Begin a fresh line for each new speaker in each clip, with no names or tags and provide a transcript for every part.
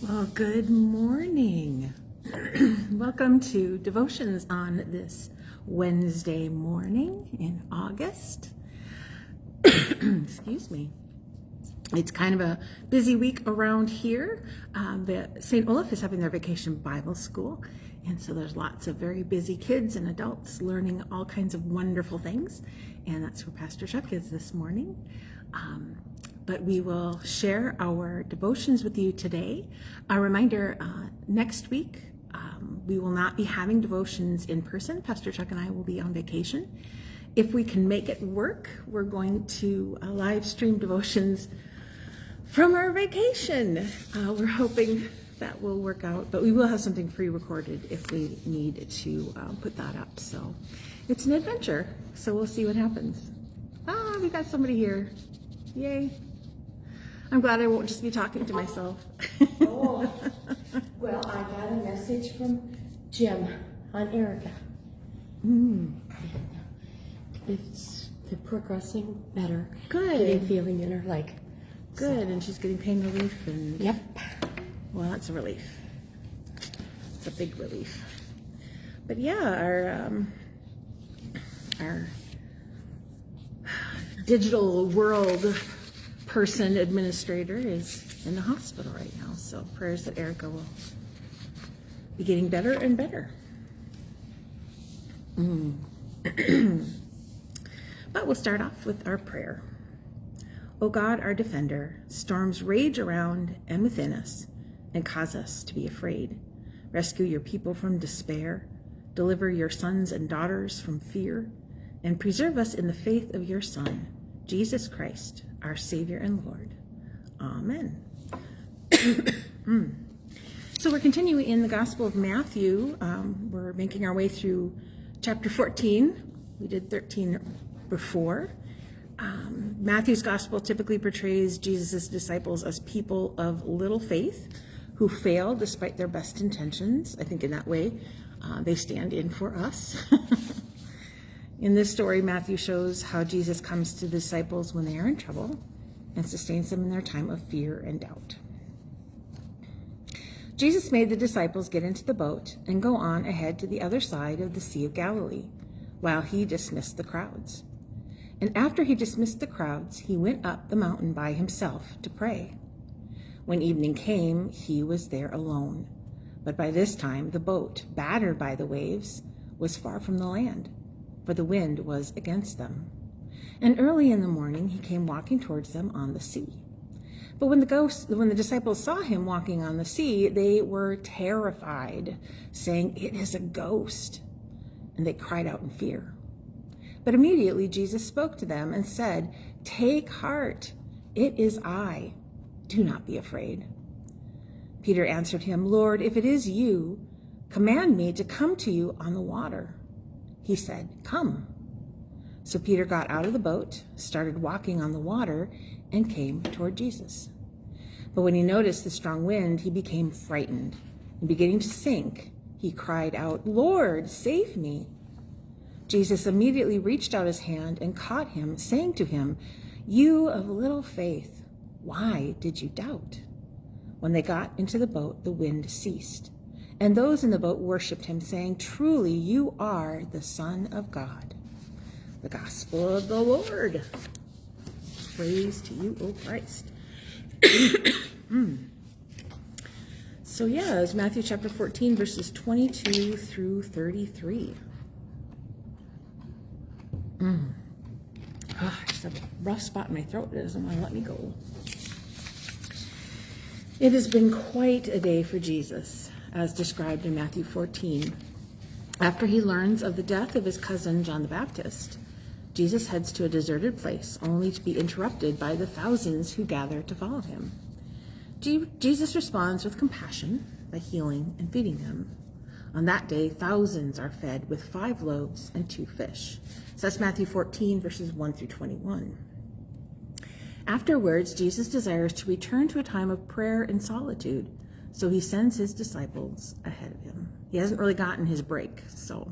Well, good morning. Welcome to Devotions on this Wednesday morning in August. Excuse me. It's kind of a busy week around here. The St. Olaf is having their vacation Bible school, and so there's lots of very busy kids and adults learning all kinds of wonderful things, and that's where Pastor Chuck is this morning. But we will share our devotions with you today. A reminder, next week, we will not be having devotions in person. Pastor Chuck and I will be on vacation. If we can make it work, we're going to live stream devotions from our vacation. We're hoping that will work out, but we will have something pre-recorded if we need to put that up. So it's an adventure, so we'll see what happens. We got somebody here. Yay. I'm glad I won't just be talking to myself.
Oh, well, I got a message from Jim on Erica. It's progressing better.
Good.
Getting feeling in her leg.
Good, and she's getting pain relief and...
Yep.
Well, that's a relief. It's a big relief. But yeah, our digital world person administrator is in the hospital right now, so prayers that Erica will be getting better and better. But we'll start off with our prayer. O God, our defender, storms rage around and within us and cause us to be afraid. Rescue your people from despair, deliver your sons and daughters from fear, and preserve us in the faith of your Son, Jesus Christ, our Savior and Lord. Amen. So we're continuing in the Gospel of Matthew. We're making our way through chapter 14. We did 13 before. Matthew's Gospel typically portrays Jesus' disciples as people of little faith who fail despite their best intentions. I think in that way, they stand in for us. In this story, Matthew shows how Jesus comes to the disciples when they are in trouble and sustains them in their time of fear and doubt. Jesus made the disciples get into the boat and go on ahead to the other side of the Sea of Galilee, while he dismissed the crowds. And after he dismissed the crowds, he went up the mountain by himself to pray. When evening came, he was there alone. But by this time, the boat, battered by the waves, was far from the land, for the wind was against them. And early in the morning he came walking towards them on the sea. But when the disciples saw him walking on the sea, they were terrified, saying, "It is a ghost." And they cried out in fear. But immediately Jesus spoke to them and said, "Take heart, it is I. Do not be afraid." Peter answered him, "Lord, if it is you, command me to come to you on the water." He said, "Come." So Peter got out of the boat, started walking on the water, and came toward Jesus. But when he noticed the strong wind, he became frightened, and beginning to sink, he cried out, "Lord, save me." Jesus immediately reached out his hand and caught him, saying to him, "You of little faith, why did you doubt?" When they got into the boat, the wind ceased. And those in the boat worshipped him, saying, "Truly, you are the Son of God." The Gospel of the Lord. Praise to you, O Christ. So yeah, it's Matthew chapter 14, verses 22 through 33. I just have a rough spot in my throat that doesn't want to let me go. It has been quite a day for Jesus, as described in Matthew 14. After he learns of the death of his cousin John the Baptist, Jesus heads to a deserted place, only to be interrupted by the thousands who gather to follow him. Jesus responds with compassion by healing and feeding them. On that day, thousands are fed with 5 loaves and 2 fish. So that's Matthew 14, verses 1 through 21. Afterwards, Jesus desires to return to a time of prayer and solitude, so he sends his disciples ahead of him. He hasn't really gotten his break, so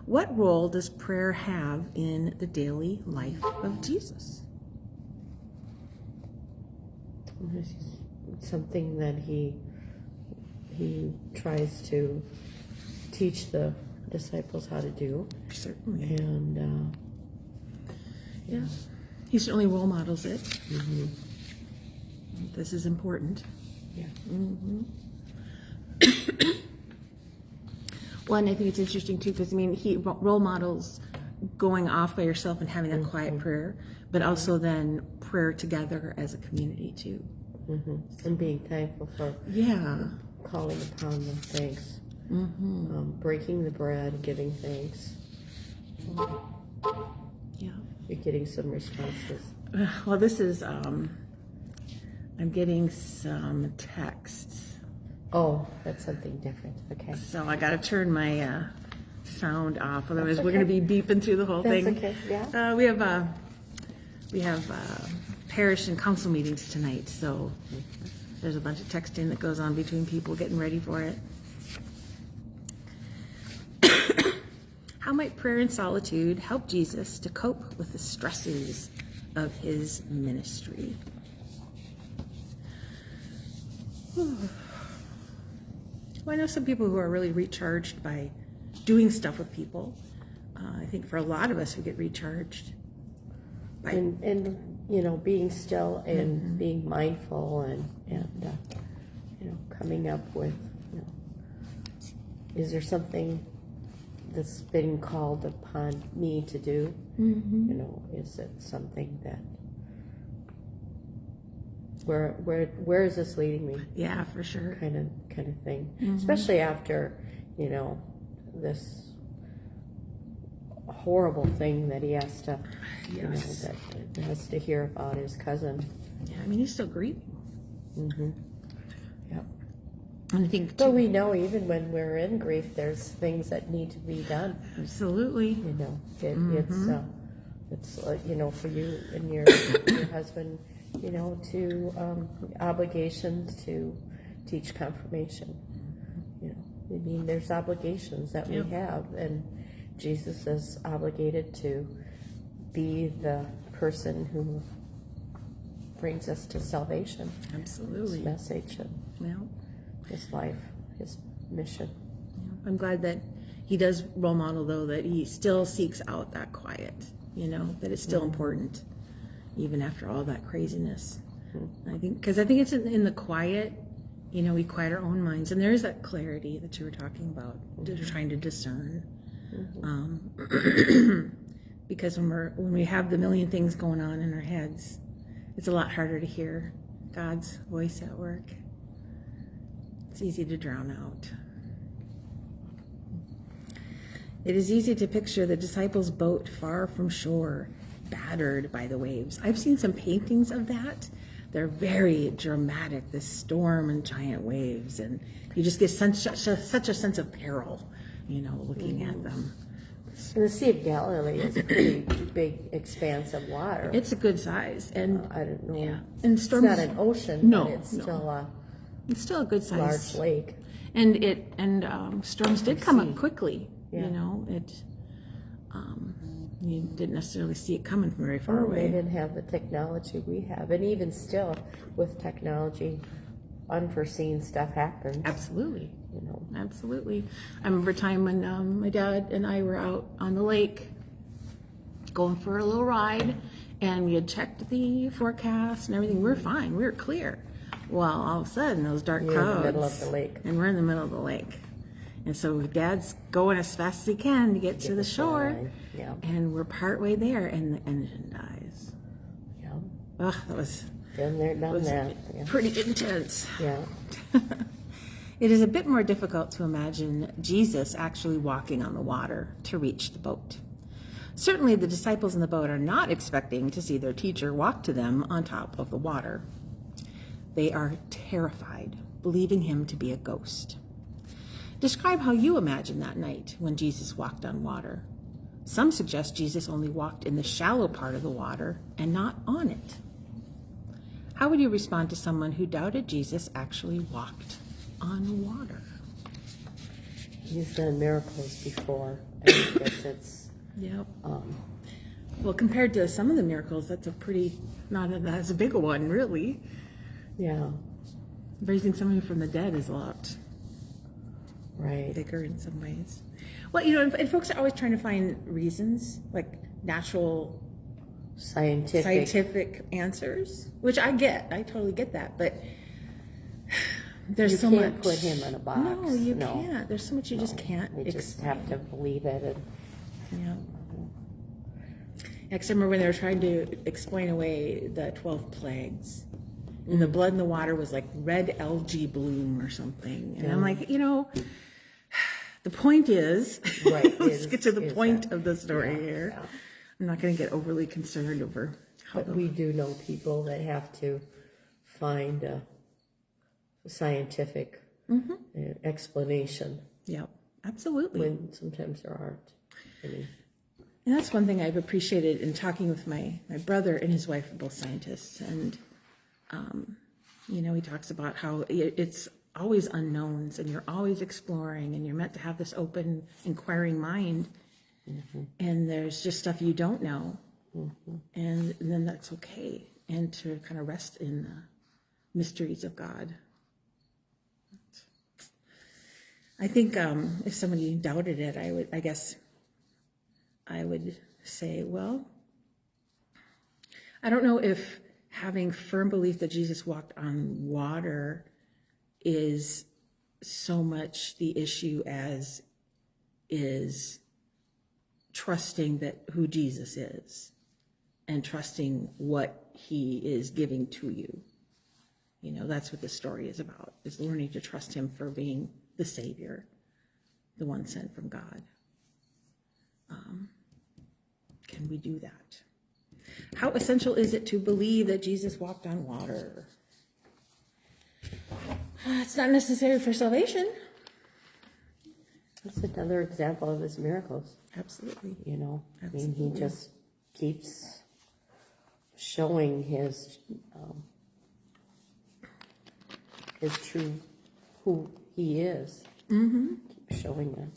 what role does prayer have in the daily life of Jesus?
It's something that he
he tries to teach the disciples how to do.
Certainly.
And
Yeah. He certainly role models it. This is important.
yeah.
Well, and I think it's interesting too, because I mean, he role models going off by yourself and having that quiet prayer, but also then prayer together as a community too.
And being thankful for
Yeah.
calling upon the thanks, breaking the bread, giving thanks.
Yeah.
You're getting some responses.
Well, this is, I'm getting some texts.
Oh, that's something different. Okay.
So I got to turn my sound off. Otherwise, we're going to be beeping through the whole
That's
thing.
okay, yeah.
We have parish and council meetings tonight, so there's a bunch of texting that goes on between people getting ready for it. How might prayer and solitude help Jesus to cope with the stresses of his ministry? Well, I know some people who are really recharged by doing stuff with people. I think for a lot of us, we get recharged by
And you know, being still and being mindful and you know, coming up with, you know, is there something that's been called upon me to do? You know, is it something that where is this leading me?
yeah, for sure.
Kind of thing. Especially after, you know, this horrible thing that he has to, you know,
Yes.
that has to hear about his cousin.
Yeah, I mean, he's still grieving.
Yep.
And I think,
But we know even when we're in grief, there's things that need to be done.
absolutely.
You know, it's you know, for you and your husband, you know, to obligations to teach confirmation. You know, I mean, there's obligations that we
Yep.
have, and Jesus is obligated to be the person who brings us to salvation. His
Absolutely.
message and
Well,
his life, his mission.
I'm glad that he does role model, though, that he still seeks out that quiet, you know, that it's still important, even after all that craziness. I think it's in the quiet, you know, we quiet our own minds, and there is that clarity that you were talking about, trying to discern. Because when we have the million things going on in our heads, it's a lot harder to hear God's voice at work. It's easy to drown out. It is easy to picture the disciples' boat far from shore, battered by the waves. I've seen some paintings of that. They're very dramatic, this storm and giant waves, and you just get such a sense of peril, you know, looking at them.
And the Sea of Galilee is a pretty big expanse of water.
It's a good size, and
I don't know.
yeah, and storms.
It's not an ocean,
No,
but it's
no.
still a
It's still a good size.
large lake.
And storms did come up quickly.
Yeah.
You know, you didn't necessarily see it coming from very far
They
away.
didn't have the technology we have, and even still, with technology, unforeseen stuff happens.
Absolutely,
You know,
absolutely. I remember a time when my dad and I were out on the lake, going for a little ride, and we had checked the forecast and everything. We were fine. We were clear. Well, all of a sudden, those dark
You're in the
clouds.
middle of the lake.
And we're in the middle of the lake. And so Dad's going as fast as he can to get to the shore.
Yeah.
And we're partway there, and the engine dies.
Yeah.
Ugh, that was
Been there, done that. Yeah.
pretty intense.
Yeah.
It is a bit more difficult to imagine Jesus actually walking on the water to reach the boat. Certainly, the disciples in the boat are not expecting to see their teacher walk to them on top of the water. They are terrified, believing him to be a ghost. Describe how you imagine that night when Jesus walked on water. Some suggest Jesus only walked in the shallow part of the water and not on it. How would you respond to someone who doubted Jesus actually walked on water?
He's done miracles before. I guess it's,
Yep. Well, compared to some of the miracles, that's not as big a one, really.
yeah.
Raising somebody from the dead is a lot
Right.
bigger in some ways. Well, and folks are always trying to find reasons, like natural scientific answers, which I get. I totally get that. But there's so much.
You can't put him in a box.
No, you can't. There's so much you just can't
You just have to believe it. And,
yeah. I remember when they were trying to explain away the 12 plagues, and the blood in the water was like red algae bloom or something. And I'm like, the point is,
Right,
let's get to the point
that,
of the story here.
yeah.
I'm not going to get overly concerned over how
But we do know people that have to find a scientific explanation
Yeah, absolutely.
when sometimes there aren't any.
And that's one thing I've appreciated in talking with my brother and his wife are both scientists. And, he talks about how it's always unknowns and you're always exploring and you're meant to have this open, inquiring mind. And there's just stuff you don't know. And then that's okay. And to kind of rest in the mysteries of God. I think if somebody doubted it, I would say, well, I don't know if having firm belief that Jesus walked on water is so much the issue as is trusting that who Jesus is and trusting what he is giving to you. That's what the story is about, is learning to trust him for being the Savior, the one sent from God. Can we do that? How essential is it to believe that Jesus walked on water? It's not necessary for salvation.
That's another example of his miracles.
Absolutely.
I mean,
Absolutely.
he just keeps showing his true who he is. Keep showing that.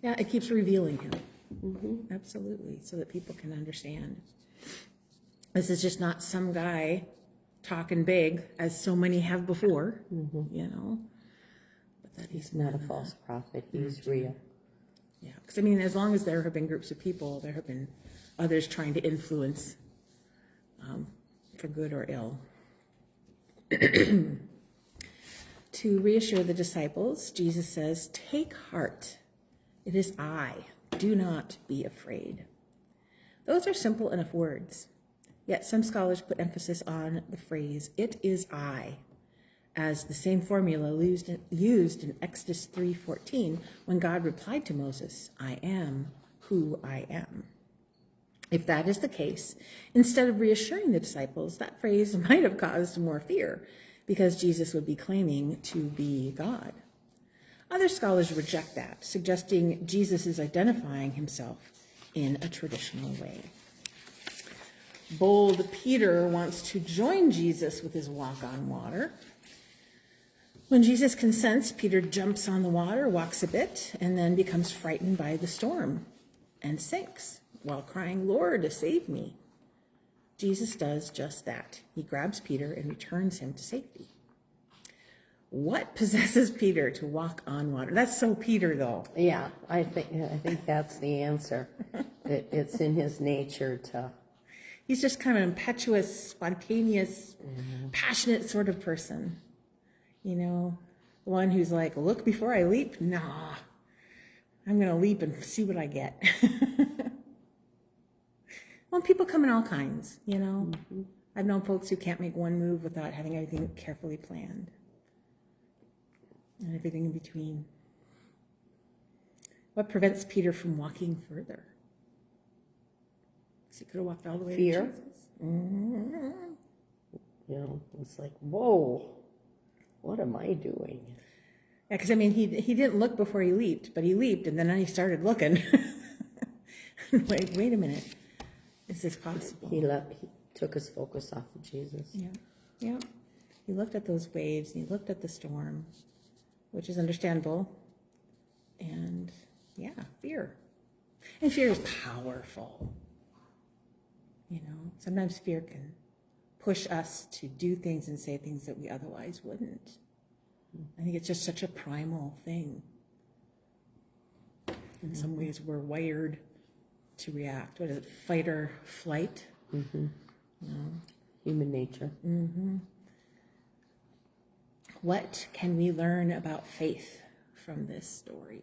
Yeah, it keeps revealing him. Absolutely, so that people can understand. This is just not some guy talking big, as so many have before, but that
He's not a false prophet. He's real.
Yeah, because as long as there have been groups of people, there have been others trying to influence for good or ill. To reassure the disciples, Jesus says, "Take heart, it is I, do not be afraid." Those are simple enough words, yet some scholars put emphasis on the phrase, "it is I," as the same formula used in Exodus 3:14 when God replied to Moses, "I am who I am." If that is the case, instead of reassuring the disciples, that phrase might have caused more fear, because Jesus would be claiming to be God. Other scholars reject that, suggesting Jesus is identifying himself in a traditional way. Bold Peter wants to join Jesus with his walk on water. When Jesus consents, Peter jumps on the water, walks a bit, and then becomes frightened by the storm and sinks while crying, "Lord, save me." Jesus does just that. He grabs Peter and returns him to safety. What possesses Peter to walk on water? That's so Peter, though.
Yeah, I think that's the answer. It's in his nature to.
He's just kind of an impetuous, spontaneous, passionate sort of person. The one who's like, "Look before I leap." Nah, I'm going to leap and see what I get. Well, people come in all kinds, I've known folks who can't make one move without having everything carefully planned. And everything in between. What prevents Peter from walking further? Because he could have walked all the way
Fear.
to Jesus.
It's like, whoa, what am I doing?
Yeah, because he didn't look before he leaped, but he leaped and then he started looking. Wait a minute. Is this possible?
He took his focus off of Jesus.
Yeah. He looked at those waves and he looked at the storm, which is understandable. And fear. And fear is powerful. Sometimes fear can push us to do things and say things that we otherwise wouldn't. I think it's just such a primal thing In some ways, we're wired to react. What is it? Fight or flight?
Human nature.
What can we learn about faith from this story?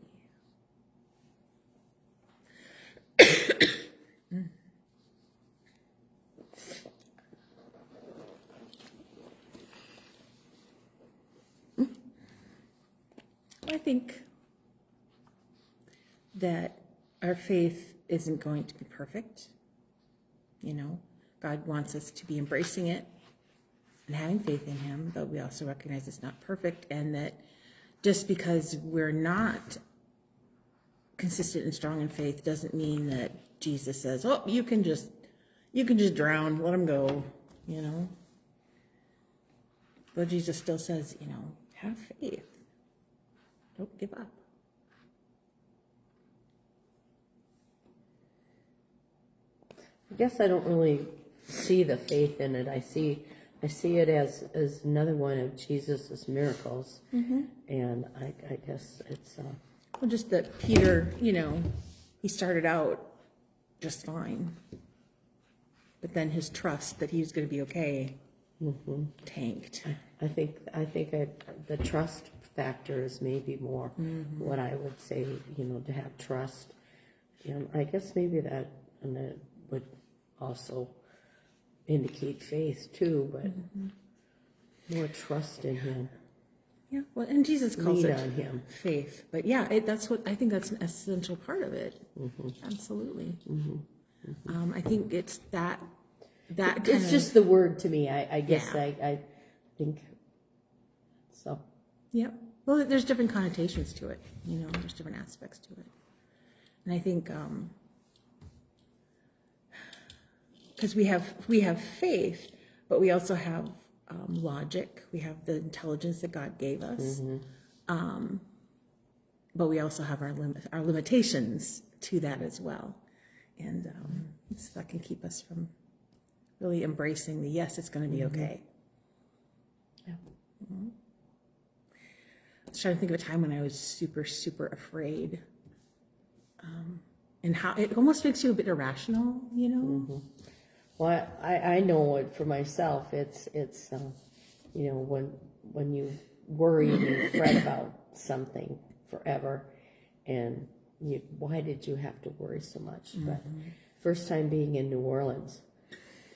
I think that our faith isn't going to be perfect. You know, God wants us to be embracing it and having faith in him, but we also recognize it's not perfect, and that just because we're not consistent and strong in faith doesn't mean that Jesus says, oh, you can just drown, let him go, you know. But Jesus still says, you know, have faith. Don't give up.
I guess I don't really see the faith in it. I see it as another one of Jesus's miracles, and I guess it's
Well, just that Peter, you know, he started out just fine, but then his trust that he was going to be okay tanked.
I think the trust factor is maybe more what I would say, you know, to have trust. And I guess maybe that would also indicate faith too, but more trust in him.
Yeah, well, and Jesus calls
Lean
it
on him.
faith, but yeah, that's what I think. That's an essential part of it. Absolutely. I think it's that kind
It's
of,
just the word to me. I guess
Yeah.
I think so.
yeah. Well, there's different connotations to it. You know, there's different aspects to it, and I think because we have faith, but we also have logic. We have the intelligence that God gave us, but we also have our limitations to that as well, and so that can keep us from really embracing the yes, it's going to be okay.
Yeah.
I was trying to think of a time when I was super, super afraid, and how it almost makes you a bit irrational, you know.
Well, I know it for myself. It's you know, when you worry and you fret about something forever, and why did you have to worry so much? But first time being in New Orleans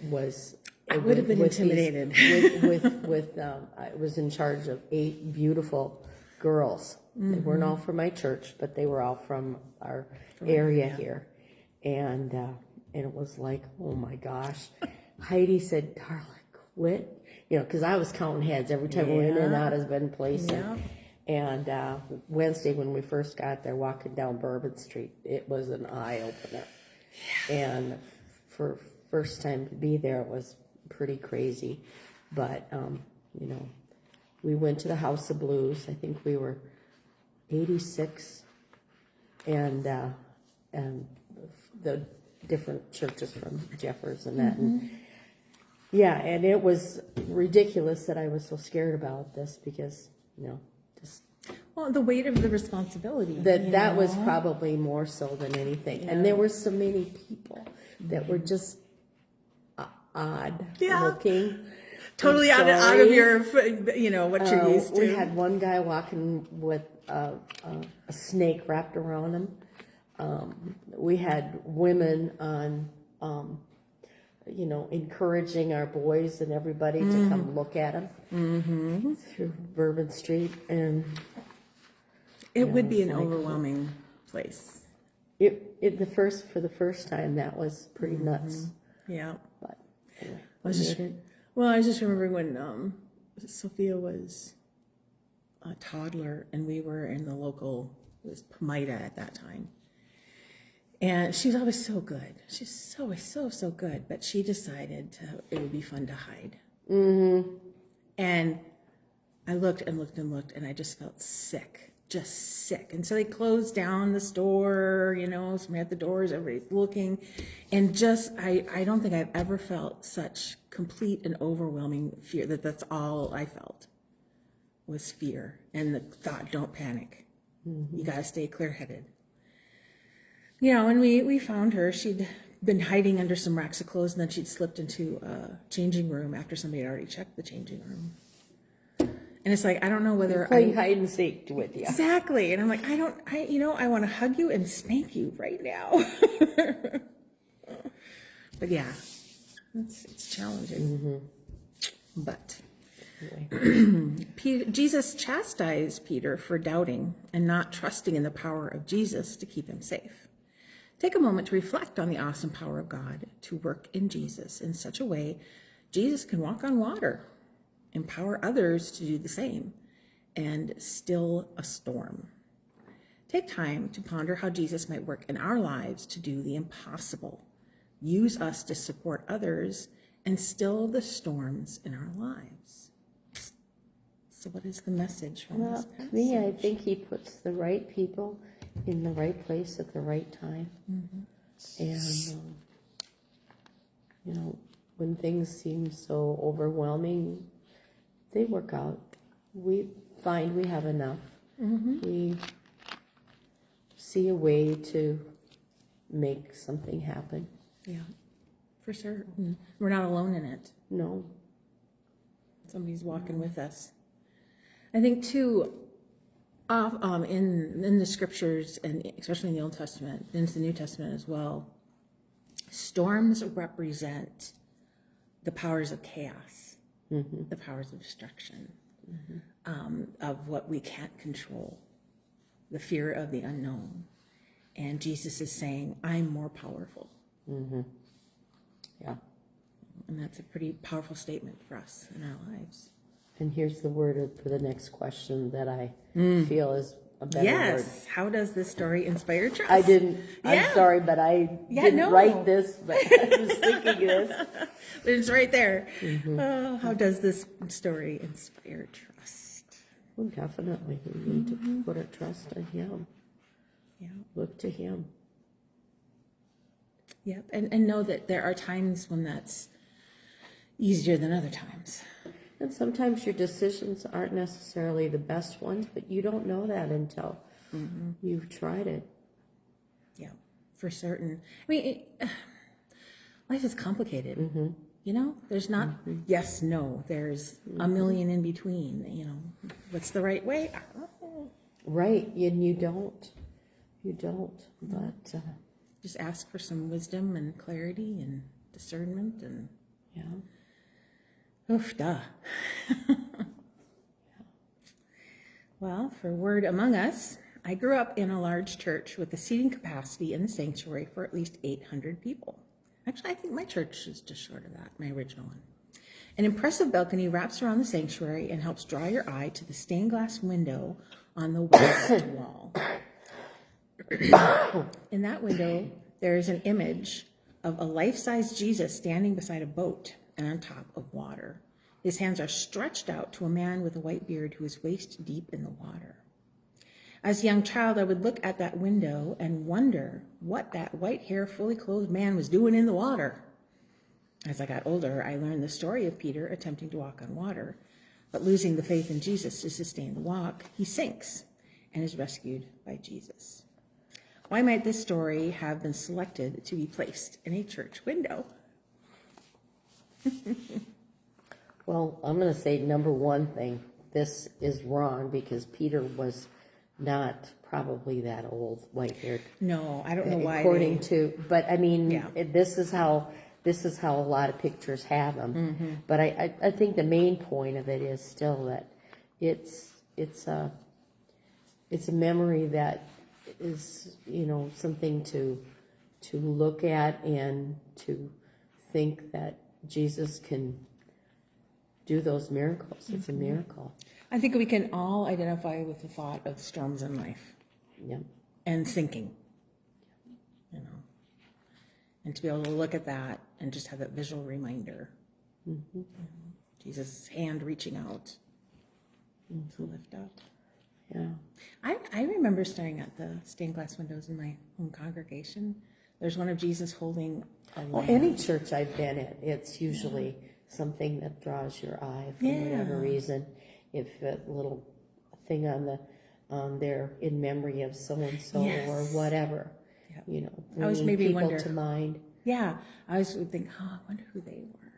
was.
I would have been intimidated.
I was in charge of 8 beautiful girls. They weren't all from my church, but they were all from our area here, and it was like, oh my gosh. Heidi said, Darla, quit. You know, because I was counting heads every time we went in and out of bed place. And Wednesday, when we first got there, walking down Bourbon Street, it was an eye-opener. And for first time to be there, it was pretty crazy. But, you know, we went to the House of Blues. I think we were 86. And the different churches from Jeffers and that. And yeah, and it was ridiculous that I was so scared about this because, you know, just
Well, the weight of the responsibility.
that was probably more so than anything. And there were so many people that were just odd looking.
totally out of your, you know, what you're used to.
We had one guy walking with a snake wrapped around him. We had women on, you know, encouraging our boys and everybody to come look at them through Bourbon Street, and
It would be an overwhelming place.
for the first time that was pretty nuts.
Yeah.
But anyway,
I just remember when Sophia was a toddler and we were in the local, it was Pomida at that time. And she was always so good. She's always so good. But she decided it would be fun to hide. And I looked and looked and looked, and I just felt sick, just sick. And so they closed down the store, you know, somebody at the doors, everybody's looking. And just, I don't think I've ever felt such complete and overwhelming fear. That's all I felt was fear. And the thought, don't panic. You got to stay clear-headed. You know, when we found her, she'd been hiding under some racks of clothes, and then she'd slipped into a changing room after somebody had already checked the changing room. And it's like, I don't know whether
Playing hide and seek with you.
Exactly. And I'm like, I want to hug you and spank you right now. But yeah, it's challenging. But Jesus chastised Peter for doubting and not trusting in the power of Jesus to keep him safe. Take a moment to reflect on the awesome power of God to work in Jesus in such a way Jesus can walk on water, empower others to do the same, and still a storm. Take time to ponder how Jesus might work in our lives to do the impossible, use us to support others, and still the storms in our lives. So what is the message from this
Well,
passage?
to me, I think he puts the right people in the right place at the right time. And, you know, when things seem so overwhelming, they work out. We find we have enough. We see a way to make something happen.
Yeah, for certain. We're not alone in it.
No.
Somebody's walking with us. I think too, in the scriptures, and especially in the Old Testament, into the New Testament as well, storms represent the powers of chaos, the powers of destruction, of what we can't control, the fear of the unknown. And Jesus is saying, I'm more powerful.
Yeah.
And that's a pretty powerful statement for us in our lives.
And here's the word for the next question that I feel is a better word.
Yes. How does this story inspire trust?
I didn't,
Yeah.
I'm sorry, but I didn't write this, but I was thinking this.
But it's right there. Oh, how does this story inspire trust?
Well, definitely, we need to put our trust in him.
Yeah.
Look to him.
Yep. And know that there are times when that's easier than other times.
And sometimes your decisions aren't necessarily the best ones, but you don't know that until you've tried it.
Yeah, for certain. I mean, life is complicated. You know, there's not yes, no. There's a million in between. You know, what's the right way? I don't know.
Right, and you don't. But
Just ask for some wisdom and clarity and discernment and
yeah.
oof, duh. Well, for word among us, I grew up in a large church with a seating capacity in the sanctuary for at least 800 people. Actually, I think my church is just short of that, my original one. An impressive balcony wraps around the sanctuary and helps draw your eye to the stained glass window on the west wall. In that window, there is an image of a life-size Jesus standing beside a boat and on top of water. His hands are stretched out to a man with a white beard who is waist deep in the water. As a young child, I would look at that window and wonder what that white-haired, fully clothed man was doing in the water. As I got older, I learned the story of Peter attempting to walk on water, but losing the faith in Jesus to sustain the walk, he sinks and is rescued by Jesus. Why might this story have been selected to be placed in a church window?
Well, I'm going to say number one thing, this is wrong because Peter was not probably that old, white-haired.
No, I don't know why.
According to, but I mean,
Yeah.
this is how a lot of pictures have them. But I think the main point of it is still that it's a memory that is, you know, something to look at and to think that Jesus can do those miracles. It's a miracle.
I think we can all identify with the thought of storms in life
Yeah.
and sinking, you know, and to be able to look at that and just have that visual reminder. Jesus' hand reaching out to lift up.
Yeah.
I remember staring at the stained glass windows in my home congregation. There's one of Jesus holding a
Well,
lamb.
any church I've been in, it's usually something that draws your eye for whatever reason. If a little thing on there in memory of so and so or whatever, you know,
I was
bringing
maybe
people
wonder-
to mind.
Yeah, I always would think, oh, I wonder who they were,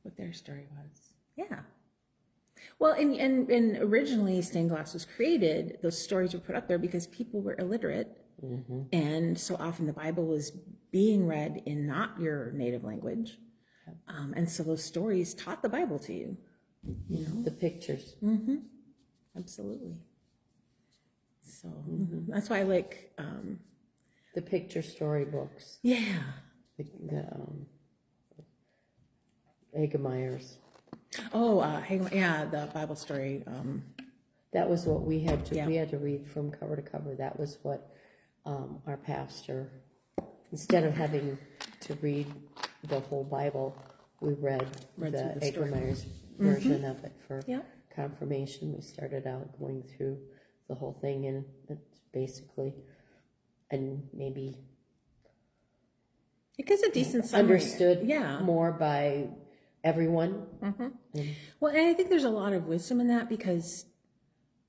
what their story was. Yeah. Well, and originally stained glass was created, those stories were put up there because people were illiterate. And so often the Bible was being read in not your native language. And so those stories taught the Bible to you.
You know, the pictures.
Absolutely. So that's why I like,
The picture storybooks.
yeah.
The Hagemeyers.
Oh, yeah, the Bible story.
That was what we had to,
Yeah.
we had to read from cover to cover. That was what our pastor, instead of having to read the whole Bible, we read
Read
the
through the story.
Hagemeyer's version of it for
Yeah.
confirmation. We started out going through the whole thing, and it's basically, and maybe
It gives a decent summary.
understood
Yeah.
more by everyone.
Well, and I think there's a lot of wisdom in that because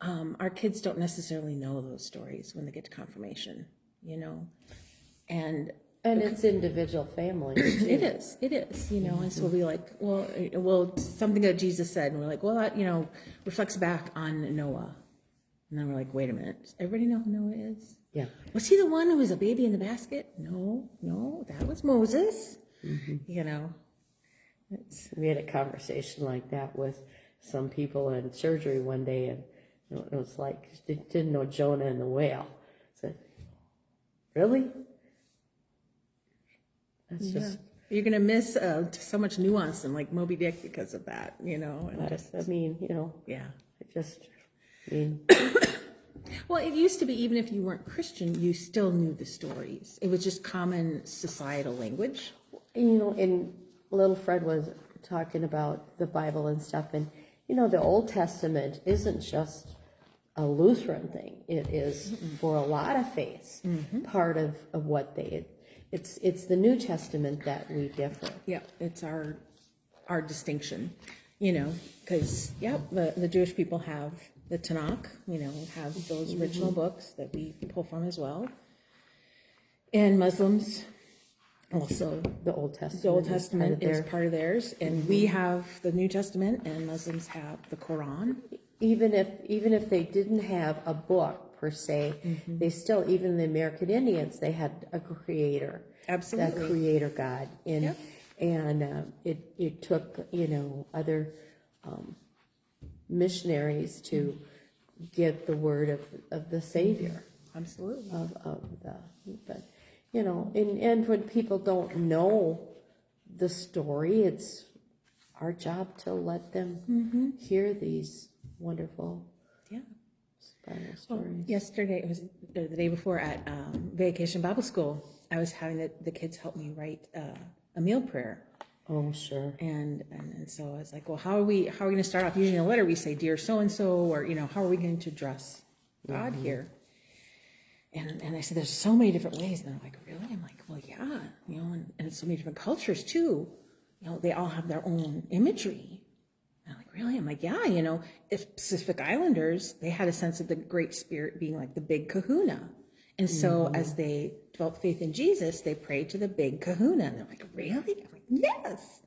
our kids don't necessarily know those stories when they get to confirmation, you know, and
And it's individual families.
it is, you know, and so we'll be like, well, something that Jesus said, and we're like, well, that, you know, reflects back on Noah, and then we're like, wait a minute, does everybody know who Noah is?
Yeah.
Was he the one who was a baby in the basket? No, that was Moses. You know, it's
We had a conversation like that with some people in surgery one day, and it was like, they didn't know Jonah and the whale. I said, really? That's just,
you're gonna miss so much nuance in like Moby Dick because of that, you know. And just,
I mean, you know,
yeah.
it just, I mean,
Well, it used to be even if you weren't Christian, you still knew the stories. It was just common societal language.
you know, and little Fred was talking about the Bible and stuff, and, you know, the Old Testament isn't just a Lutheran thing. It is for a lot of faiths, part of what they, it's the New Testament that we differ.
Yeah, it's our distinction, you know, because the Jewish people have the Tanakh, you know, have those original books that we pull from as well, and Muslims also.
The Old Testament.
The Old Testament
part of
is
their-
part of theirs, and we have the New Testament, and Muslims have the Quran.
even if they didn't have a book per se, they still, even the American Indians, they had a creator.
Absolutely.
That creator God. And,
Yep.
and it took, you know, other missionaries to get the word of the Savior.
Absolutely.
But, you know, and when people don't know the story, it's our job to let them hear these wonderful
Yeah.
Bible stories.
Yesterday, it was the day before at Vacation Bible School, I was having the kids help me write a meal prayer.
Oh, sure.
And so I was like, well, how are we going to start off? Usually in a letter we say, dear so-and-so, or, you know, how are we going to address God here? And I said, there's so many different ways. And they're like, really? I'm like, well, yeah, you know, and it's so many different cultures too. You know, they all have their own imagery. And I'm like, really? I'm like, yeah, you know, if Pacific Islanders, they had a sense of the Great Spirit being like the big kahuna. And so as they developed faith in Jesus, they prayed to the big kahuna. And they're like, really? I'm like, yes.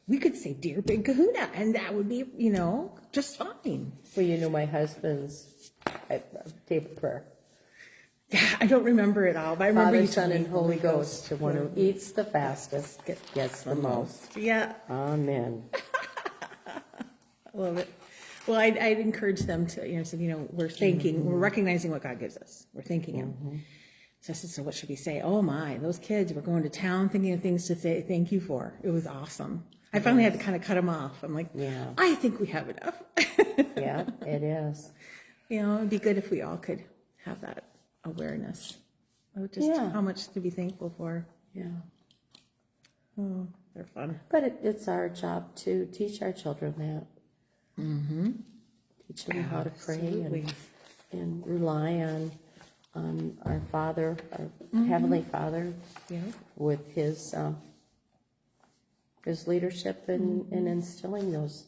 We could say, dear big kahuna, and that would be, you know, just fine.
Well, you know, my husband's table prayer.
Yeah, I don't remember it all, but I remember
Father,
you
Son,
told
and
me
Holy Ghost, the one who eats the fastest gets the most.
Yeah,
Amen.
I love it. Well, I'd encourage them to, you know, said, you know, we're thanking, we're recognizing what God gives us. We're thanking Him. So I said, so what should we say? Oh my, those kids were going to town thinking of things to say thank you for. It was awesome. I finally had to kind of cut them off. I'm like,
Yeah.
I think we have enough.
Yeah, it is.
You know, it'd be good if we all could have that awareness of just
Yeah.
how much to be thankful for.
Yeah.
Oh, they're fun.
But it's our job to teach our children that. Teach them how to pray
Absolutely.
and rely on our Father, our Heavenly Father,
Yeah.
with His leadership and instilling those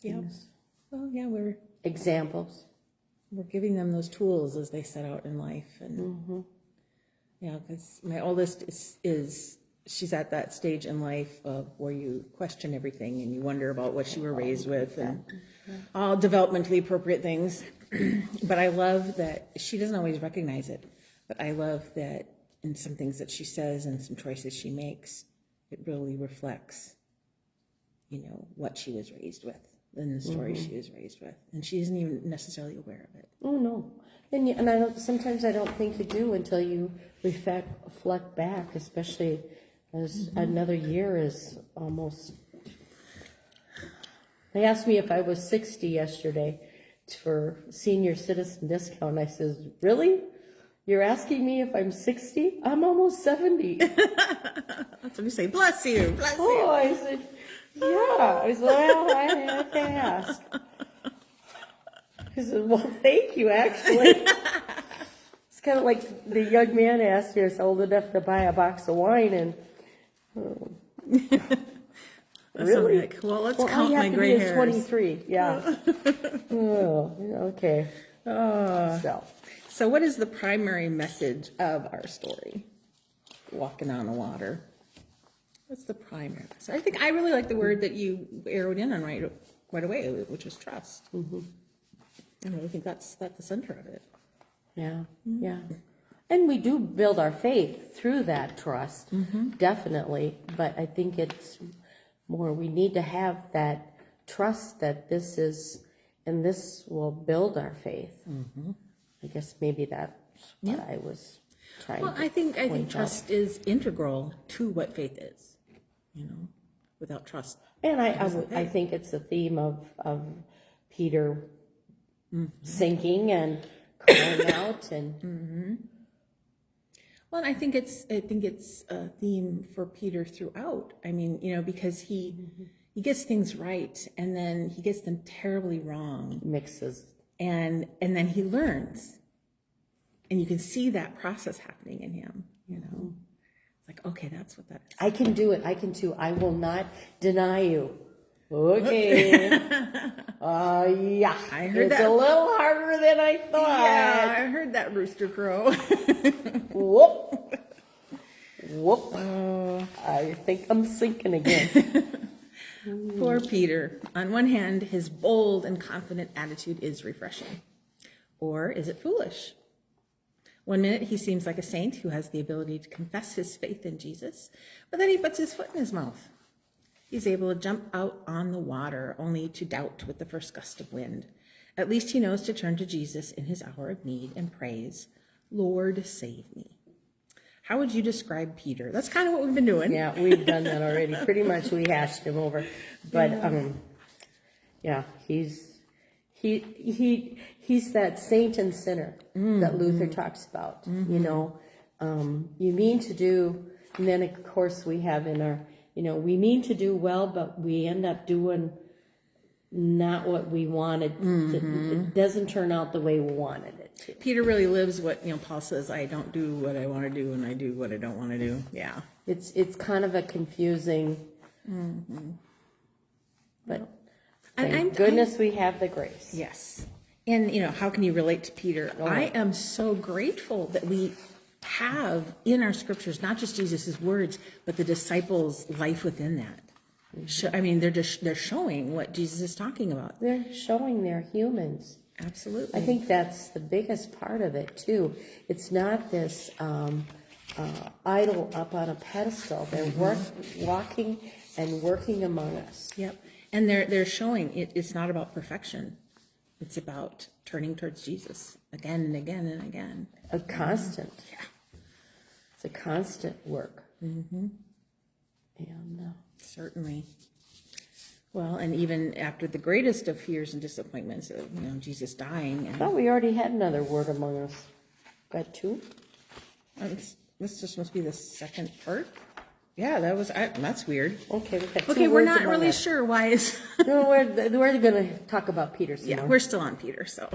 Yep.
things.
Well, yeah, we're
Examples.
giving them those tools as they set out in life, and Yeah, because my oldest is she's at that stage in life of where you question everything and you wonder about what you were raised with and all developmentally appropriate things. But I love that she doesn't always recognize it, but I love that in some things that she says and some choices she makes, it really reflects, what she was raised with and the story she was raised with. And she isn't even necessarily aware of it.
Oh, no. And I don't, sometimes I don't think you do until you reflect back, especially as another year is almost. They asked me if I was 60 yesterday for senior citizen discount. I says, really? You're asking me if I'm 60? I'm almost 70.
That's what you say. Bless you. Bless you.
Oh, I said, yeah. I said, well, I have to ask. He said, well, thank you, actually. It's kind of like the young man asked me, I was old enough to buy a box of wine, and really?
Like, well, let's
all
count
you have
my
to
gray
be is
hairs.
23, yeah. Oh, okay.
So what is the primary message of our story? Walking on the water. What's the primary message? I think I really like the word that you arrowed in on right away, which was trust. I really think that's at the center of it.
Yeah, yeah. And we do build our faith through that trust, definitely. But I think it's more, we need to have that trust that this is, and this will build our faith. I guess maybe that's what I was trying
Well,
to
I think
point out.
trust is integral to what faith is. Without trust.
And I think it's a theme of Peter sinking and crying out and
Well, I think it's a theme for Peter throughout. I mean, because he gets things right and then he gets them terribly wrong,
mixes.
and then he learns, and you can see that process happening in him. It's like, okay, that's what that is.
I can do it. I can too. I will not deny you. Okay. Yeah.
I heard
it's
that.
a little harder than I thought.
Yeah, I heard that rooster crow.
Whoop. Whoop. I think I'm sinking again.
Poor Peter. On one hand, his bold and confident attitude is refreshing. Or is it foolish? 1 minute, he seems like a saint who has the ability to confess his faith in Jesus, but then he puts his foot in his mouth. He's able to jump out on the water only to doubt with the first gust of wind. At least he knows to turn to Jesus in his hour of need and praise, Lord, save me. How would you describe Peter? That's kind of what we've been doing.
Yeah, we've done that already. Pretty much we hashed him over. But yeah, he's that saint and sinner that Luther talks about. You mean to do, and then of course we have in our, we mean to do well, but we end up doing not what we wanted. It doesn't turn out the way we wanted it to.
Peter really lives what Paul says, I don't do what I want to do and I do what I don't want to do. Yeah.
It's kind of a confusing, but thank goodness we have the grace.
Yes. And, how can you relate to Peter? I am so grateful that we have in our scriptures, not just Jesus's words, but the disciples' life within that. I mean, they're showing what Jesus is talking about.
They're showing they're humans.
Absolutely.
I think that's the biggest part of it too. It's not this idol up on a pedestal. They're walking and working among us.
Yep. And they're showing it's not about perfection. It's about turning towards Jesus again and again and again.
A constant.
Yeah.
It's a constant work. And
Certainly. Well, and even after the greatest of fears and disappointments of Jesus dying,
I thought we already had another word among us. Got two?
This just must be the second part. Yeah, that's weird.
Okay, we got two
Okay, we're
words
not
among
really
us.
sure why it's.
No, we're going to talk about Peter some
Yeah,
more.
we're still on Peter. So,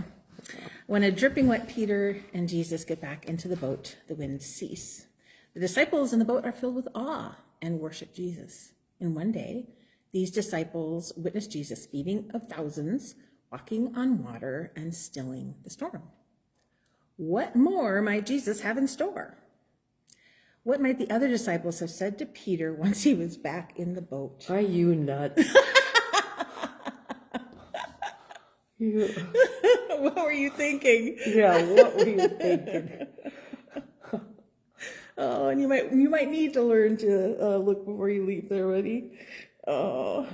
when a dripping wet Peter and Jesus get back into the boat, the winds cease. The disciples in the boat are filled with awe and worship Jesus. And one day, these disciples witness Jesus feeding of thousands, walking on water, and stilling the storm. What more might Jesus have in store? What might the other disciples have said to Peter once he was back in the boat?
Are you nuts? You,
What were you thinking?
yeah, what were you thinking?
Oh, and you might need to learn to look before you leap there, buddy. Oh,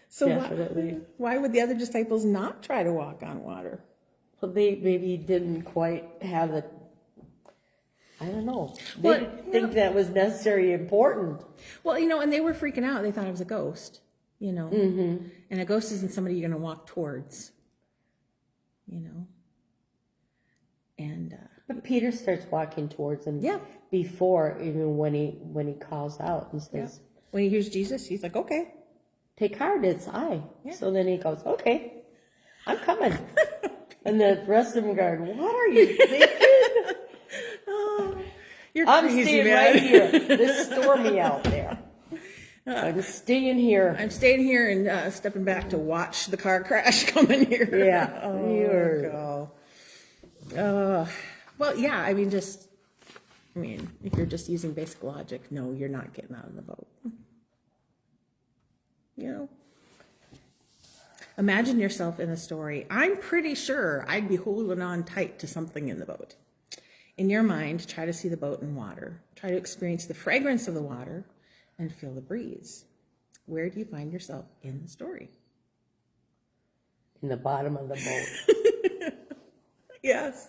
so
Definitely.
why would the other disciples not try to walk on water?
Well, they maybe didn't quite have it. I don't know. They
Well,
didn't think that was necessarily important.
Well, and they were freaking out. They thought it was a ghost,
Mm-hmm.
and a ghost isn't somebody you're going to walk towards, and
But Peter starts walking towards him.
Yeah.
Before even when he calls out and says,
when he hears Jesus, he's like, okay.
"Take heart, it's I."
Yeah.
So then he goes, "Okay, I'm coming." And the rest of them go, "What are you thinking?
You're
I'm
crazy,
staying
man.
right here. It's stormy out there. I'm staying here."
I'm staying here and stepping back to watch the car crash coming here.
Yeah, you're-
Well, yeah, I mean, if you're just using basic logic, no, you're not getting out of the boat. Imagine yourself in a story. I'm pretty sure I'd be holding on tight to something in the boat. In your mind, try to see the boat in water. Try to experience the fragrance of the water and feel the breeze. Where do you find yourself in the story?
In the bottom of the boat.
Yes,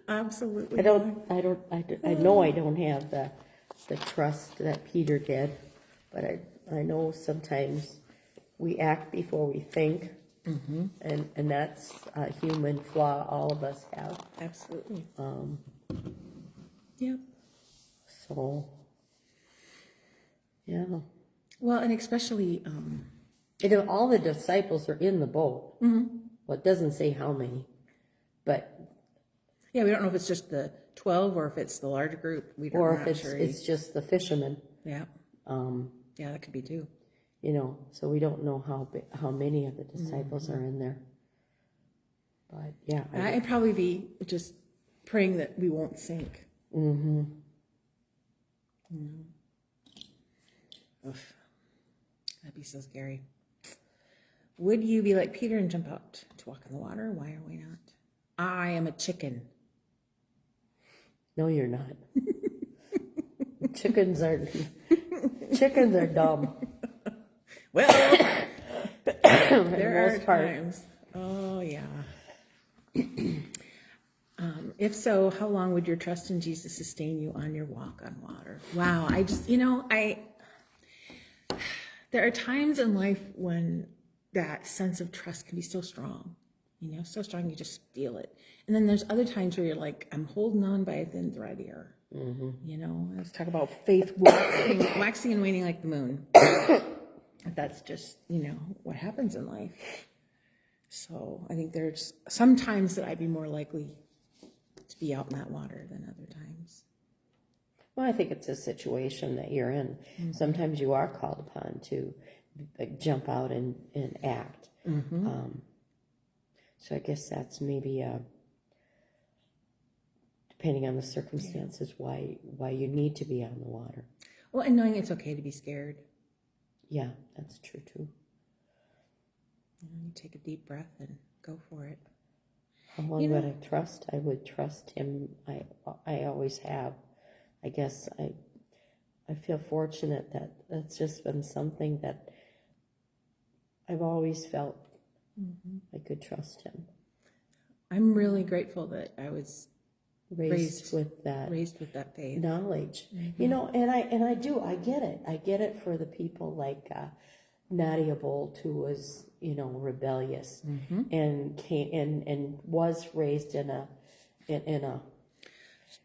absolutely.
I know I don't have the trust that Peter did, but I know sometimes we act before we think, and that's a human flaw all of us have.
Absolutely. Yeah.
So, yeah.
Well, and especially,
All the disciples are in the boat. Well, it doesn't say how many, but
yeah, we don't know if it's just the 12 or if it's the larger group.
or
We're
if
not
it's
sure.
it's just the fishermen.
Yeah. Yeah, that could be too.
So we don't know how many of the disciples are in there. But yeah,
I'd probably be just praying that we won't sink. Oof. That'd be so scary. Would you be like Peter and jump out to walk in the water? Why are we not? I am a chicken.
no, you're not. Chickens are dumb.
Well,
For the
there are
most part.
times. Oh, yeah. If so, how long would your trust in Jesus sustain you on your walk on water? Wow, there are times in life when that sense of trust can be so strong, so strong you just feel it. And then there's other times where you're like, I'm holding on by a thin thread here. Let's talk about faith waxing and waning like the moon. That's just, what happens in life. So I think there's some times that I'd be more likely to be out in that water than other times.
Well, I think it's a situation that you're in. Sometimes you are called upon to jump out and act. So I guess that's maybe depending on the circumstances why you need to be on the water.
Well, and knowing it's okay to be scared.
Yeah, that's true too.
You take a deep breath and go for it.
How long would I trust? I would trust him. I always have. I guess I feel fortunate that that's just been something that I've always felt I could trust him.
I'm really grateful that I was
Raised with that
faith.
knowledge, and I do. I get it. I get it for the people like Nadia Bolt, who was rebellious and came and was raised in a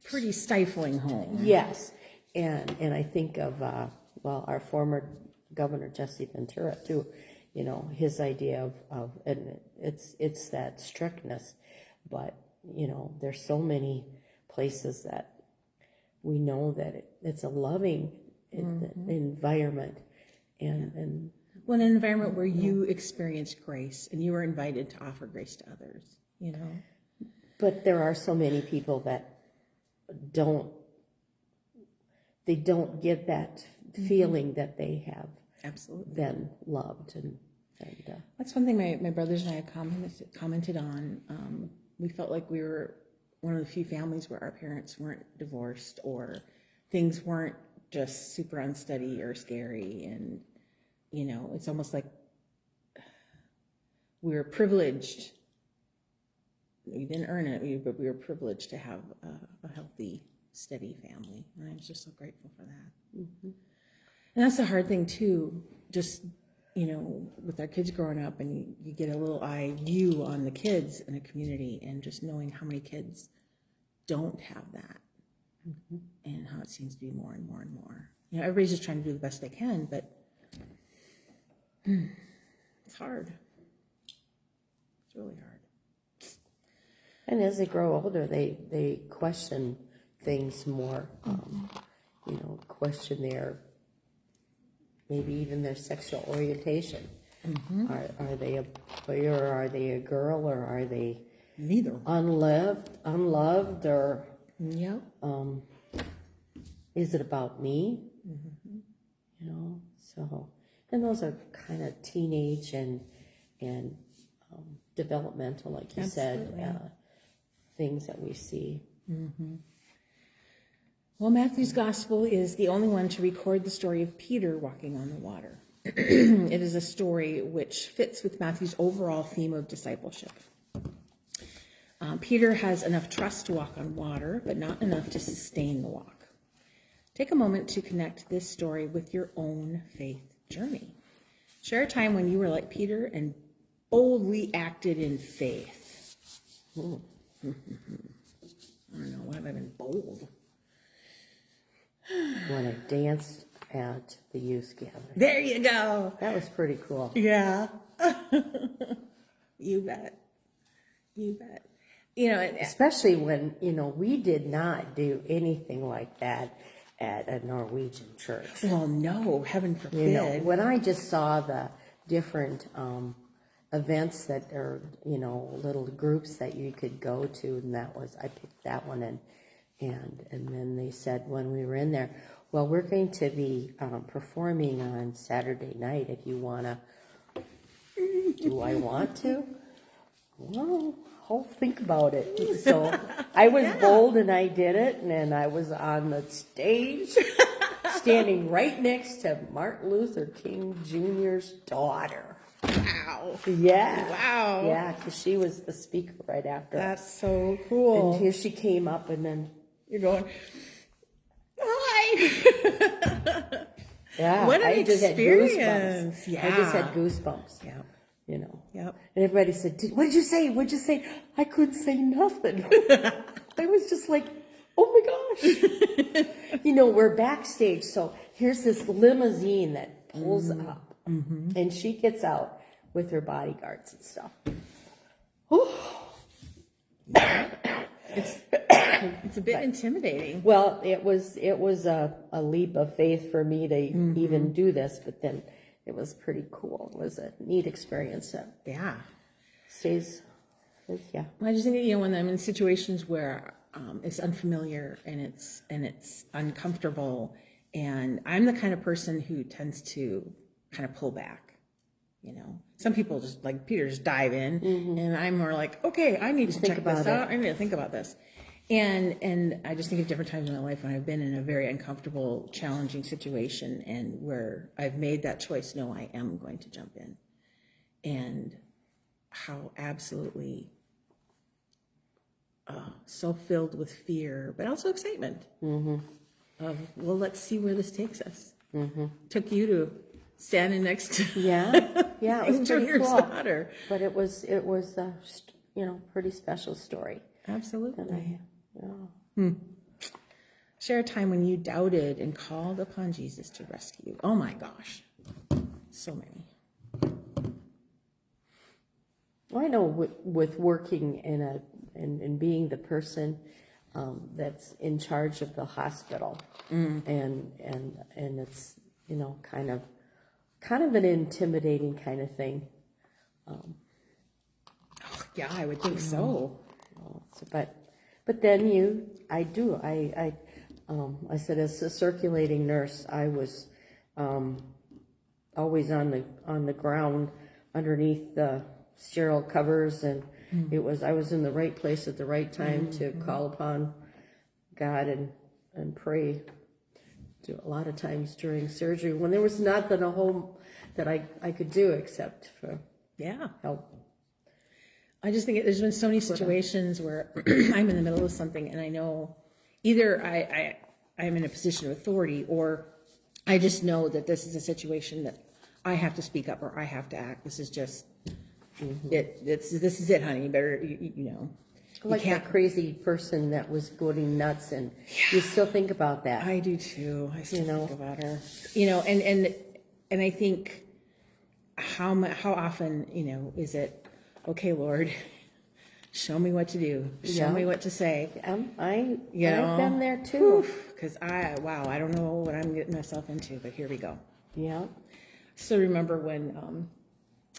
Pretty stifling home.
yes, and I think of our former governor Jesse Ventura too. His idea of and it's that strictness, but there's so many places that we know that it's a loving environment and
Well, an environment where you experienced grace and you were invited to offer grace to others,
but there are so many people that don't they don't get that feeling that they have
Absolutely.
been loved and
That's one thing my brothers and I had commented on. We felt like we were one of the few families where our parents weren't divorced or things weren't just super unsteady or scary. And, you know, it's almost like we were privileged. We didn't earn it, but we were privileged to have a healthy, steady family. And I was just so grateful for that. Mm-hmm. And that's the hard thing too, just, you know, with our kids growing up, and you get a little eye view on the kids in a community, and just knowing how many kids don't have that, and how it seems to be more and more and more. You know, everybody's just trying to do the best they can, but it's hard. It's really hard.
And as they grow older, they question things more, you know, question their, maybe even their sexual orientation. Are they a boy, or are they a girl, or are they
Neither.
unloved, or
Yep.
is it about me? You know, so, and those are kind of teenage and developmental, like you
Absolutely.
said, things that we see.
Well, Matthew's gospel is the only one to record the story of Peter walking on the water. It is a story which fits with Matthew's overall theme of discipleship. Peter has enough trust to walk on water, but not enough to sustain the walk. Take a moment to connect this story with your own faith journey. Share a time when you were like Peter and boldly acted in faith. I don't know, when have I been bold?
When I danced at the youth gathering.
There you go.
That was pretty cool.
Yeah. You bet. You bet. You know,
Especially when, you know, we did not do anything like that at a Norwegian church.
well, no, heaven forbid.
You know, when I just saw the different events that are, you know, little groups that you could go to, and I picked that one, and then they said when we were in there, well, we're going to be performing on Saturday night if you want to. Do I want to? Well, I'll think about it. So I was bold and I did it, and then I was on the stage standing right next to Martin Luther King Jr.'s daughter.
Wow.
Yeah.
Wow.
Yeah, because she was the speaker right after.
That's so cool.
And here she came up, and then
You're going, hi.
yeah,
What an
I just
experience.
had goosebumps. I just had
Yeah.
goosebumps.
Yeah.
You know.
Yep.
And everybody said, "What did you say? What did you say?" I couldn't say nothing. I was just like, "Oh my gosh!" You know, we're backstage, so here's this limousine that pulls up, and she gets out with her bodyguards and stuff.
It's a bit intimidating.
Well, it was a leap of faith for me to even do this, but then it was pretty cool. It was a neat experience that
Yeah.
stays, yeah.
I just think, you know, when I'm in situations where it's unfamiliar and it's uncomfortable, and I'm the kind of person who tends to kind of pull back. You know, some people just like Peter just dive in, and I'm more like, okay, I need to check this out. I need to think about this. And I just think of different times in my life when I've been in a very uncomfortable, challenging situation, and where I've made that choice. No, I am going to jump in, and how absolutely so filled with fear, but also excitement of, well, let's see where this takes us. Took you to standing next to
Yeah, it was pretty
Junior's
cool.
daughter.
But it was a you know, pretty special story.
Absolutely.
Yeah.
Share a time when you doubted and called upon Jesus to rescue you. Oh my gosh, so many.
Well, I know with working in being the person that's in charge of the hospital, and it's, you know, kind of an intimidating kind of thing.
Yeah, I would think so.
So, but then I I said, as a circulating nurse, I was always on the ground underneath the sterile covers, and I was in the right place at the right time to call upon God and pray. A lot of times during surgery when there was nothing at home that I could do except for
Yeah.
help.
I just think there's been so many situations where I'm in the middle of something and I know either I'm in a position of authority or I just know that this is a situation that I have to speak up or I have to act. This is just this is it, honey. You better you know.
Like that crazy person that was going nuts, and you still think about that.
I do too. I still think about her. You know, and I think how often, you know, is it, okay, Lord, show me what to do. Show me what to say.
I've been there too.
Because I don't know what I'm getting myself into, but here we go.
Yeah.
So remember when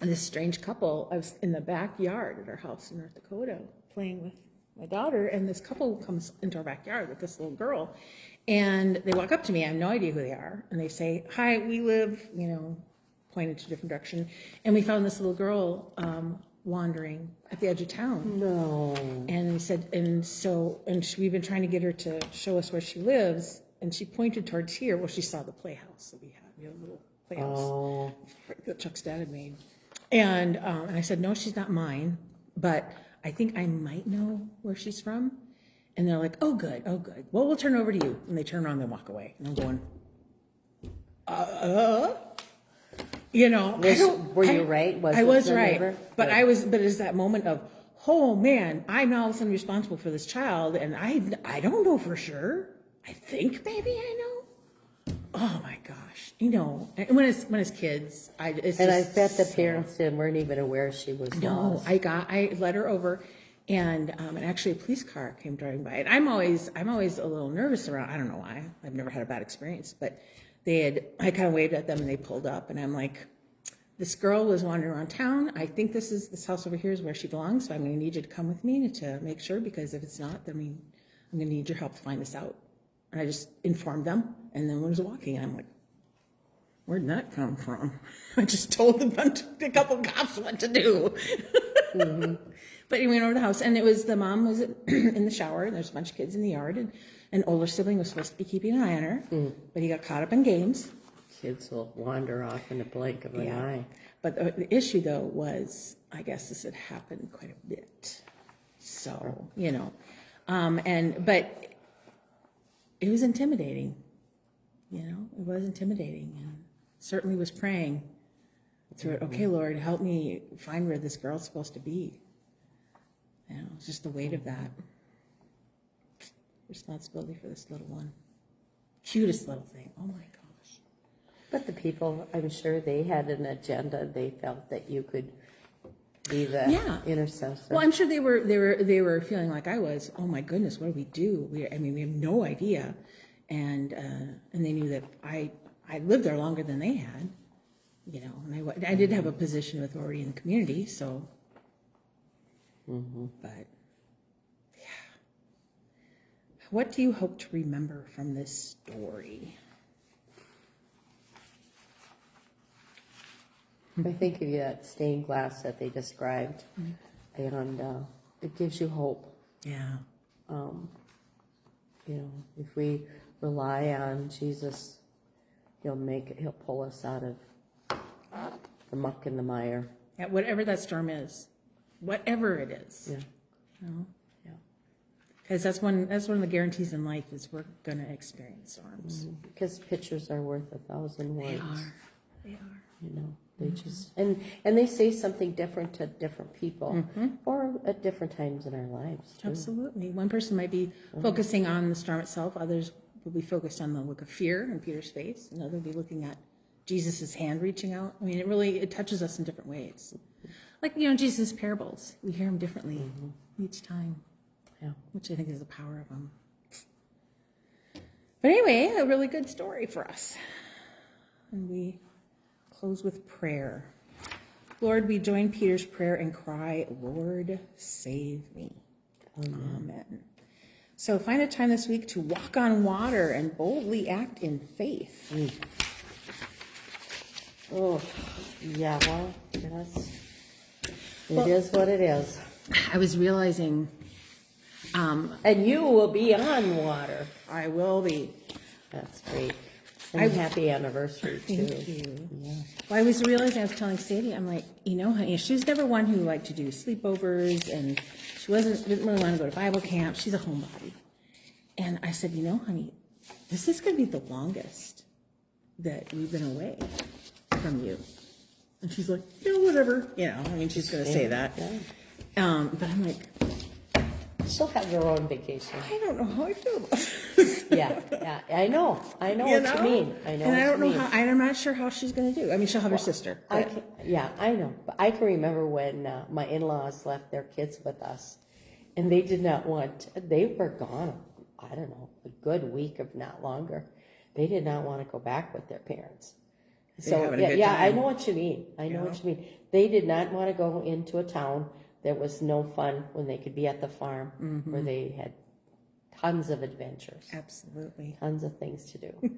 this strange couple, I was in the backyard at our house in North Dakota playing with my daughter, and this couple comes into our backyard with this little girl, and they walk up to me. I have no idea who they are, and they say, "Hi, we live," you know, pointed to a different direction, and we found this little girl wandering at the edge of town.
No.
And they said, we've been trying to get her to show us where she lives, and she pointed towards here. Well, she saw the playhouse that we had. We had a little playhouse that Chuck's dad had made. And I said, no, she's not mine, but I think I might know where she's from. And they're like, oh, good. Well, we'll turn over to you. And they turn around and walk away. And I'm going, you know.
Were you right?
I was right.
Neighbor?
But but it's that moment of, oh man, I'm now all of a sudden responsible for this child. And I don't know for sure. I think maybe I know. Oh my gosh. You know, and when it's kids, I bet
the parents weren't even aware she was
no,
lost.
I led her over, and actually a police car came driving by. And I'm always a little nervous around. I don't know why. I've never had a bad experience, but I kind of waved at them and they pulled up, and I'm like, this girl was wandering around town. I think this house over here is where she belongs. So I'm going to need you to come with me to make sure, because if it's not, then I'm going to need your help to find this out. And I just informed them, and then when I was walking, I'm like, where'd that come from? I just told a couple of cops what to do. But he went over to the house, and the mom was in the shower, and there's a bunch of kids in the yard, and an older sibling was supposed to be keeping an eye on her, but he got caught up in games.
Kids will wander off in a blink of an eye.
But the issue, though, was, I guess this had happened quite a bit. So, you know, but it was intimidating. You know, it was intimidating, and certainly was praying through it. Okay, Lord, help me find where this girl's supposed to be. You know, it's just the weight of that responsibility for this little one. Cutest little thing. Oh my gosh.
But the people, I'm sure they had an agenda. They felt that you could be the intercessor.
Well, I'm sure they were feeling like I was. Oh my goodness, what do we do? We have no idea, and they knew that I lived there longer than they had, you know, and I did have a position of authority in the community, so. But yeah, what do you hope to remember from this story?
I think of that stained glass that they described, and it gives you hope.
Yeah.
You know, if we rely on Jesus, He'll pull us out of the muck and the mire.
Yeah, whatever that storm is, whatever it is.
Yeah.
You know?
Yeah.
Because that's one of the guarantees in life is we're going to experience storms.
Because pictures are worth 1,000 words.
They are.
You know, they just and they say something different to different people, or at different times in our lives. Too.
Absolutely. One person might be focusing on the storm itself. Others will be focused on the look of fear in Peter's face. Another will be looking at Jesus' hand reaching out. I mean, it touches us in different ways. Like, you know, Jesus' parables. We hear them differently each time.
Yeah.
Which I think is the power of them. But anyway, a really good story for us. And we close with prayer. Lord, we join Peter's prayer and cry, Lord, save me. Amen. So find a time this week to walk on water and boldly act in faith.
Oh, yeah, well, it is what it is.
I was realizing
And you will be on water.
I will be.
That's great. And happy anniversary, too.
Thank you. Well, I was realizing, I was telling Sadie, I'm like, honey, she was never one who liked to do sleepovers, and she didn't really want to go to Bible camp. She's a homebody. And I said, honey, this is going to be the longest that we've been away from you. And she's like, whatever. She's going to say that.
Yeah.
But I'm like,
She'll have her own vacation.
I don't know how I feel about this.
Yeah, I know what you mean. I know.
And I don't know
mean.
how. I'm not sure how she's going to do. She'll have her sister.
I
but-
know. But I can remember when my in-laws left their kids with us, and they did not want. They were gone. I don't know, a good week, if not longer. They did not want to go back with their parents. So
having a good
I
time.
know what you mean. I know what you mean. They did not want to go into a town. There was no fun when they could be at the farm where they had tons of adventures.
Absolutely.
Tons of things to do.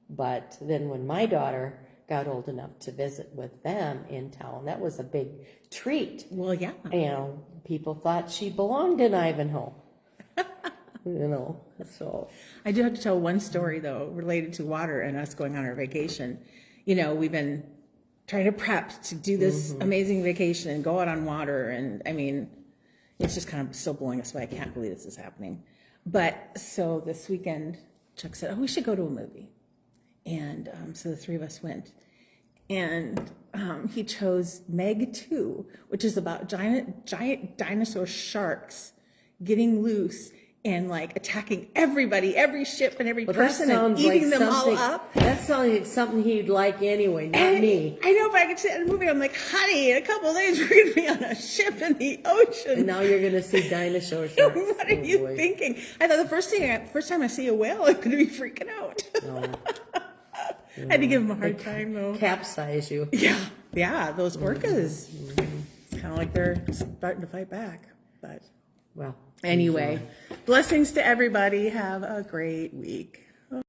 But then when my daughter got old enough to visit with them in town, that was a big treat.
Well, yeah.
People thought she belonged in Ivanhoe. So.
I do have to tell one story, though, related to water and us going on our vacation. We've been trying to prep to do this amazing vacation and go out on water. And it's just kind of still blowing us away. I can't believe this is happening. But so this weekend, Chuck said, we should go to a movie. And so the three of us went. And he chose Meg 2, which is about giant dinosaur sharks getting loose and attacking everybody, every ship and every person, and eating them all up.
That sounds like something he'd like anyway, not me.
I know, but I could see that in the movie. I'm like, honey, in a couple of days we're going to be on a ship in the ocean.
And now you're going to see dinosaur sharks.
What are you thinking? I thought the first time I see a whale, I'm going to be freaking out.
No.
I had to give him a hard time, though.
Capsize you.
Yeah, those orcas. It's kind of like they're starting to fight back. But
well,
anyway, blessings to everybody. Have a great week.